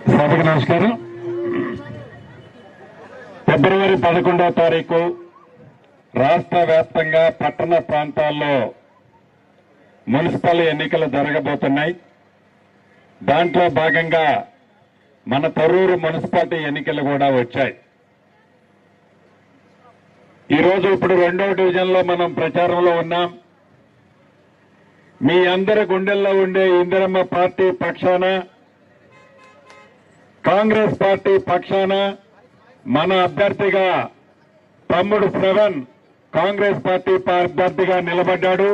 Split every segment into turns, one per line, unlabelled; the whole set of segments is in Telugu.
సభకు నమస్కారం. ఫిబ్రవరి 11వ తారీఖు రాష్ట్ర వ్యాప్తంగా పట్టణ ప్రాంతాల్లో మున్సిపల్ ఎన్నికలు జరగబోతున్నాయి. దాంట్లో భాగంగా మన తొర్రూరు మున్సిపాలిటీ ఎన్నికలు కూడా వచ్చాయి. ఈరోజు ఇప్పుడు 2వ డివిజన్లో మనం ప్రచారంలో ఉన్నాం. మీ అందరి గుండెల్లో ఉండే ఇందిరమ్మ పార్టీ పక్షాన, కాంగ్రెస్ పార్టీ పక్షాన మన అభ్యర్థిగా తమ్ముడు శ్రవణ్ కాంగ్రెస్ పార్టీ అభ్యర్థిగా నిలబడ్డాడు.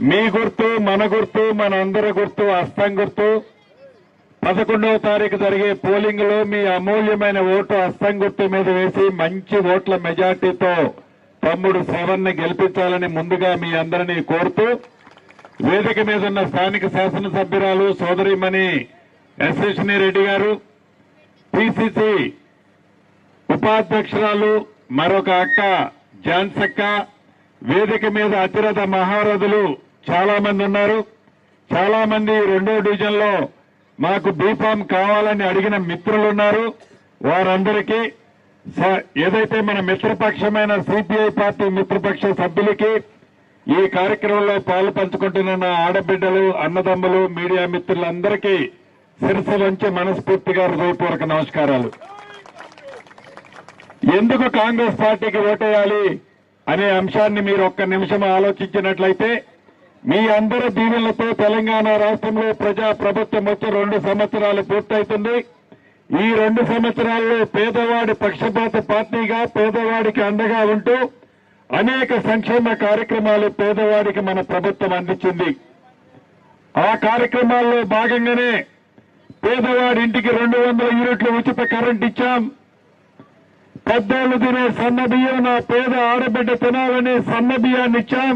మీ గుర్తు, మన గుర్తు, మన అందరి గుర్తు హస్తం గుర్తు. 11వ తారీఖు జరిగే పోలింగ్ లో మీ అమూల్యమైన ఓటు హస్తం గుర్తు మీద వేసి మంచి ఓట్ల మెజార్టీతో తమ్ముడు శ్రవణ్ ని గెలిపించాలని ముందుగా మీ అందరినీ కోరుతూ, వేదిక మీద ఉన్న స్థానిక శాసనసభ్యురాలు సోదరిమణి యశస్విని రెడ్డి గారు, పిసిసి ఉపాధ్యక్షురాలు మరొక అక్క జాన్సక్క, వేదిక మీద అతిరథ మహారథులు చాలా మంది ఉన్నారు. చాలా మంది 2వ డివిజన్ లో మాకు బీఫామ్ కావాలని అడిగిన మిత్రులున్నారు. వారందరికీ ఏదైతే మన మిత్రపక్షమైన సిపిఐ పార్టీ మిత్రపక్ష సభ్యులకి, ఈ కార్యక్రమంలో పాలు పంచుకుంటున్న ఆడబిడ్డలు, అన్నదమ్ములు, మీడియా మిత్రులందరికీ శిరస్సు వంచి మనస్ఫూర్తిగా హృదయపూర్వక నమస్కారాలు. ఎందుకు కాంగ్రెస్ పార్టీకి ఓటేయాలి అనే అంశాన్ని మీరు ఒక్క నిమిషం ఆలోచించినట్లయితే, మీ అందరి దీవెనలతో తెలంగాణ రాష్ట్రంలో ప్రజా ప్రభుత్వం వచ్చి 2 సంవత్సరాలు పూర్తవుతుంది. ఈ 2 సంవత్సరాల్లో పేదవాడి పక్షపాత పార్టీగా పేదవాడికి అండగా ఉంటూ అనేక సంక్షేమ కార్యక్రమాలు పేదవాడికి మన ప్రభుత్వం అందించింది. ఆ కార్యక్రమాల్లో భాగంగానే పేదవాడి ఇంటికి 200 యూనిట్ల ఉచిత కరెంట్ ఇచ్చాం. 14 తినే సన్న బియ్యం నా పేద ఆడబిడ్డ తినాలని సన్న బియ్యాన్ని ఇచ్చాం.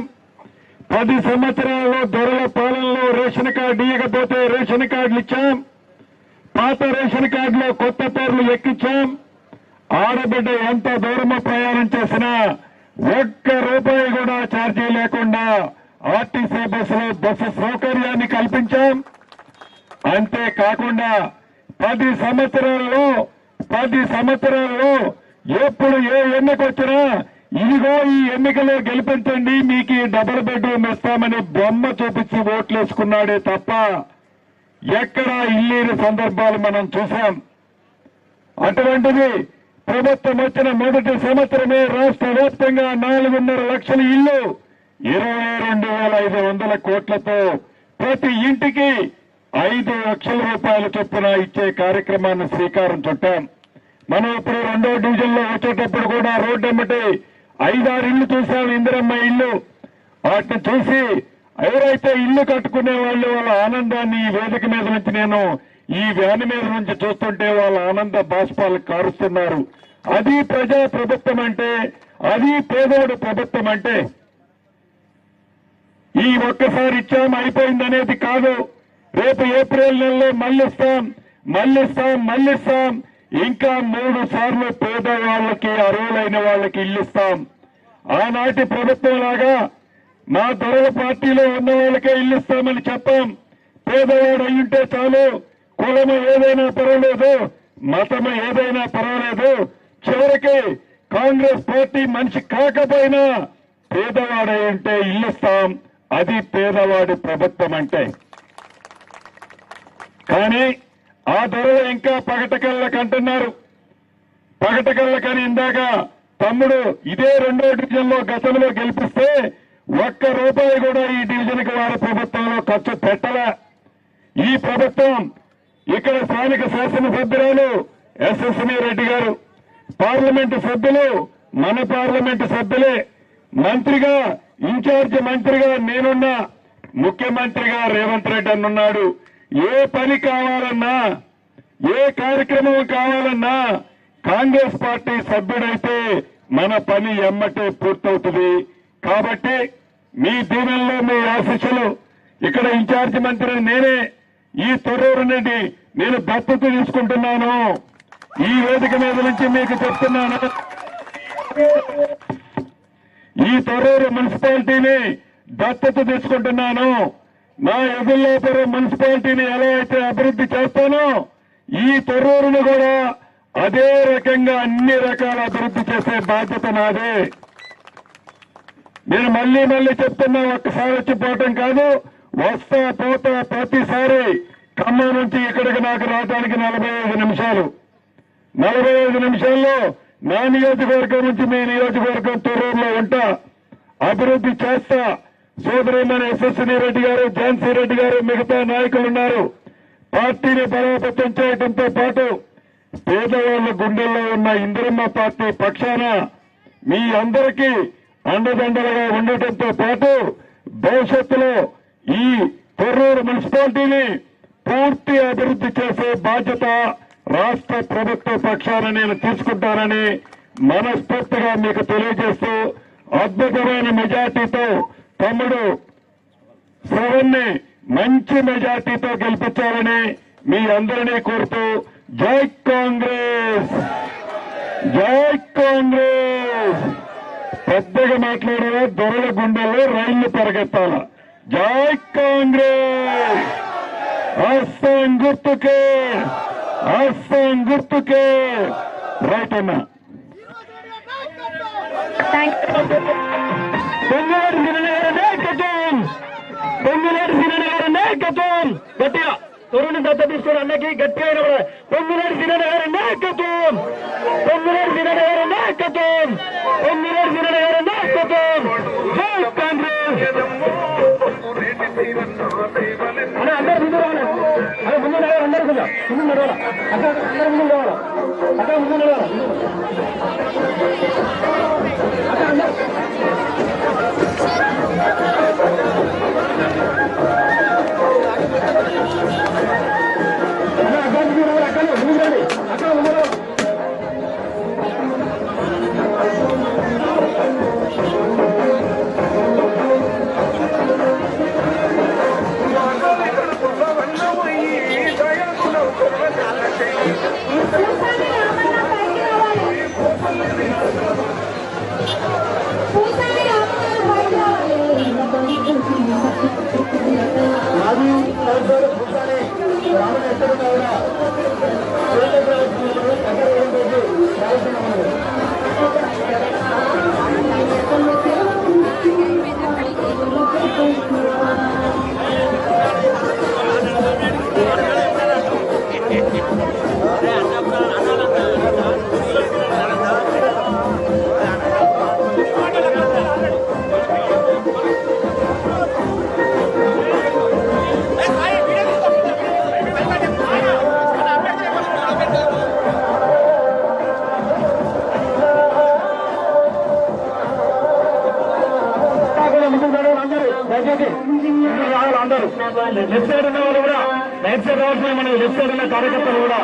10 సంవత్సరాల్లో ధరల పాలనలో రేషన్ కార్డు ఇవ్వకపోతే రేషన్ కార్డులు ఇచ్చాం. పాత రేషన్ కార్డులో కొత్త పేర్లు ఎక్కించాం. ఆడబిడ్డ ఎంత దూరం ప్రయాణం చేసినా ₹1 కూడా ఛార్జీ లేకుండా ఆర్టీసీ బస్సులో బస్సు సౌకర్యాన్ని కల్పించాం. అంతేకాకుండా 10 సంవత్సరాల్లో ఎప్పుడు ఏ ఎన్నిక వచ్చినా ఇదిగో ఈ ఎన్నికలో గెలిపించండి, మీకు డబుల్ బెడ్రూమ్ ఇస్తామని బొమ్మ చూపించి ఓట్లేసుకున్నాడే తప్ప ఎక్కడా ఇల్లేని సందర్భాలు మనం చూశాం. అటువంటిది ప్రభుత్వం వచ్చిన మొదటి సంవత్సరమే రాష్ట్ర వ్యాప్తంగా 4.5 లక్షల ఇళ్లు 22,500 కోట్లతో ప్రతి ఇంటికి 5 లక్షల రూపాయల చొప్పున ఇచ్చే కార్యక్రమాన్ని శ్రీకారం చుట్టాం. మనం ఇప్పుడు 2వ డివిజన్ లో వచ్చేటప్పుడు కూడా రోడ్డు ఎమ్మటి 5-6 ఇళ్లు చూశాం, ఇందిరమ్మ ఇళ్లు. వాటిని చూసి ఎవరైతే ఇల్లు కట్టుకునే వాళ్ళు వాళ్ళ ఆనందాన్ని ఈ వేదిక మీద నుంచి, నేను ఈ వ్యాన్ మీద నుంచి చూస్తుంటే వాళ్ళ ఆనంద బాష్పాలు కారుస్తున్నారు. అది ప్రజా ప్రభుత్వం అంటే, అది పేదోడు ప్రభుత్వం అంటే. ఈ ఒక్కసారి ఇచ్చాం అయిపోయిందనేది కాదు. రేపు ఏప్రిల్ నెలలో మళ్ళిస్తాం. ఇంకా 3 సార్లు పేదవాళ్లకి, అర్హులైన వాళ్ళకి ఇల్లిస్తాం. ఆనాటి ప్రభుత్వం లాగా మా ధరల పార్టీలో ఉన్న వాళ్ళకే ఇల్లిస్తామని చెప్పాం. పేదవాడు అయ్యుంటే చాలు, కులం ఏదైనా పర్వాలేదు, మతం ఏదైనా పర్వాలేదు, చివరికి కాంగ్రెస్ పార్టీ మనిషి కాకపోయినా పేదవాడు అయ్యుంటే ఇల్లిస్తాం. అది పేదవాడి ప్రభుత్వం అంటే. కానీ ఆ ధరలు ఇంకా పగటకళ్ళకంటున్నారు. పగటకళ్ళకని ఇందాక తమ్ముడు ఇదే 2వ డివిజన్ లో గతంలో గెలిపిస్తే ₹1 కూడా ఈ డివిజన్ కి వారి ప్రభుత్వంలో ఖర్చు పెట్టలే. ఈ ప్రభుత్వం ఇక్కడ స్థానిక శాసనసభ్యురాలు యశస్విని రెడ్డి గారు, పార్లమెంటు సభ్యులు మన పార్లమెంటు సభ్యులే, మంత్రిగా ఇన్ఛార్జి మంత్రిగా నేనున్నా, ముఖ్యమంత్రిగా రేవంత్ రెడ్డి అన్నున్నాడు. ఏ పని కావాలన్నా, ఏ కార్యక్రమం కావాలన్నా కాంగ్రెస్ పార్టీ సభ్యుడైతే మన పని ఎమ్మటే పూర్తవుతుంది. కాబట్టి మీ దీవెనలో, మీ ఆశీస్సులు, ఇక్కడ ఇన్ఛార్జి మంత్రి నేనే, ఈ తొర్రూరు నుండి నేను దత్తత తీసుకుంటున్నాను. ఈ వేదిక మీద నుంచి మీకు చెప్తున్నాను, ఈ తొర్రూరు మున్సిపాలిటీని దత్తత తీసుకుంటున్నాను. నా ఎదుల్లాపురం మున్సిపాలిటీని ఎలా అయితే అభివృద్ధి చేస్తానో ఈ తొర్రూరును కూడా అదే రకంగా అన్ని రకాల అభివృద్ధి చేసే బాధ్యత నాదే. నేను మళ్లీ చెప్తున్నా, ఒక్కసారి వచ్చిపోవటం కాదు, వస్తా పోతా ప్రతిసారి ఖమ్మం నుంచి ఇక్కడికి నాకు రావడానికి 45 నిమిషాలు. 45 నిమిషాల్లో నా నియోజకవర్గం నుంచి మీ నియోజకవర్గం తొర్రూరులో ఉంటా, అభివృద్ధి చేస్తా. సోదరులైన యశస్విని రెడ్డి గారు, ఝాన్సీ రెడ్డి గారు, మిగతా నాయకులు ఉన్నారు. పార్టీని బలోపేతం చేయడంతో పాటు పేదవాళ్ల గుండెల్లో ఉన్న ఇందిరమ్మ పార్టీ పక్షాన మీ అందరికీ అండదండలుగా ఉండటంతో పాటు భవిష్యత్తులో ఈ తొర్రూరు మున్సిపాలిటీని పూర్తి అభివృద్ధి చేసే బాధ్యత రాష్ట్ర ప్రభుత్వ పక్షాన నేను తీసుకుంటానని మనస్ఫూర్తిగా మీకు తెలియజేస్తూ అద్భుతమైన మెజార్టీతో తమ్ముడు శ్రవణ్ ని మంచి మెజార్టీతో గెలిపించాలని మీ అందరినీ కోరుతూ జై కాంగ్రెస్, జై కాంగ్రెస్. పెద్దగా మాట్లాడారా, దొరల గుండెల్లో రైళ్లు పరిగెత్తాల. జై కాంగ్రెస్. అస్సాం గుర్తుకే, అస్సాం గుర్తుకే. రైట్ అన్నా. పొంగులేటి శ్రీనగర్ నాయకత్వం, పొంగులేటి శ్రీనగర్ నాయకత్వం. గట్టిగా తొరుని దత్త తీసుకుని అన్నకి గట్టిగా అయినా పొంగులేటి శ్రీనగర్ నాయకత్వం, పొంగులేటి శ్రీనగర్ నాయకత్వం, పొంగులేటి శ్రీనగర్ నాయకత్వం. జై కాంగ్రెస్. అందరూ ముందు రావాలి, అదే ముందు నడవాలి, అందరూ కొంచెం ముందు నడవాలి, అక్కడ అందరూ ముందు రావాలి, అక్కడ ముందు నడవాలి, అక్కడ అందరూ లెఫ్ట్ సైడ్ ఉన్న వాళ్ళు కూడా రైట్ సైడ్ రావాల్సిన మనం, లెఫ్ట్ సైడ్ ఉన్న కార్యకర్తలు కూడా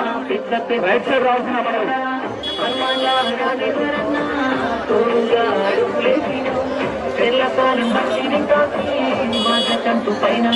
రైట్ సైడ్ రావాల్సిన మనం. పైన